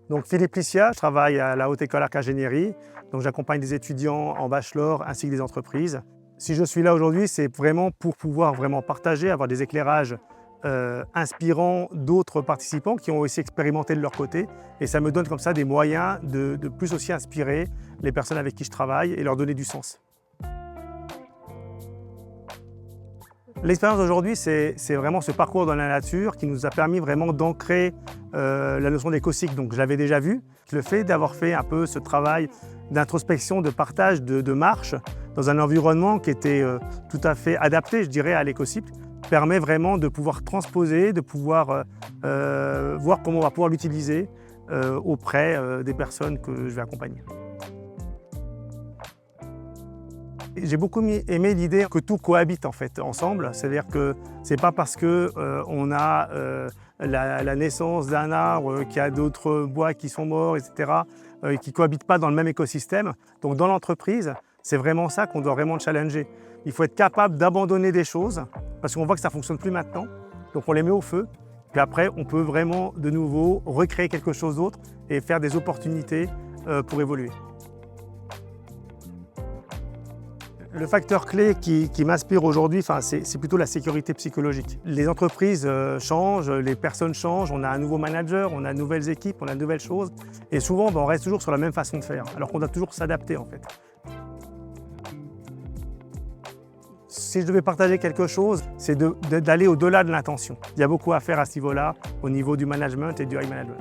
Donc Philippe Licia, je travaille à la Haute École Arc Ingénierie. Donc j'accompagne des étudiants en bachelor ainsi que des entreprises. Si je suis là aujourd'hui, c'est vraiment pour pouvoir vraiment partager, avoir des éclairages inspirants d'autres participants qui ont aussi expérimenté de leur côté. Et ça me donne comme ça des moyens de plus aussi inspirer les personnes avec qui je travaille et leur donner du sens. L'expérience d'aujourd'hui, c'est vraiment ce parcours dans la nature qui nous a permis vraiment d'ancrer la notion d'écocycle. Donc je l'avais déjà vu. Le fait d'avoir fait un peu ce travail d'introspection, de partage, de marche dans un environnement qui était tout à fait adapté, je dirais, à l'écocycle, permet vraiment de pouvoir transposer, de pouvoir voir comment on va pouvoir l'utiliser auprès des personnes que je vais accompagner. J'ai beaucoup aimé l'idée que tout cohabite en fait ensemble, c'est-à-dire que c'est pas parce que on a la naissance d'un arbre qu'il y a d'autres bois qui sont morts, etc., qui cohabitent pas dans le même écosystème. Donc dans l'entreprise, c'est vraiment ça qu'on doit vraiment challenger. Il faut être capable d'abandonner des choses parce qu'on voit que ça fonctionne plus maintenant, donc on les met au feu. Puis après, on peut vraiment de nouveau recréer quelque chose d'autre et faire des opportunités pour évoluer. Le facteur clé qui m'inspire aujourd'hui, c'est plutôt la sécurité psychologique. Les entreprises changent, les personnes changent, on a un nouveau manager, on a de nouvelles équipes, on a de nouvelles choses. Et souvent, on reste toujours sur la même façon de faire, alors qu'on doit toujours s'adapter en fait. Si je devais partager quelque chose, c'est d'aller au-delà de l'intention. Il y a beaucoup à faire à ce niveau-là, au niveau du management et du high management.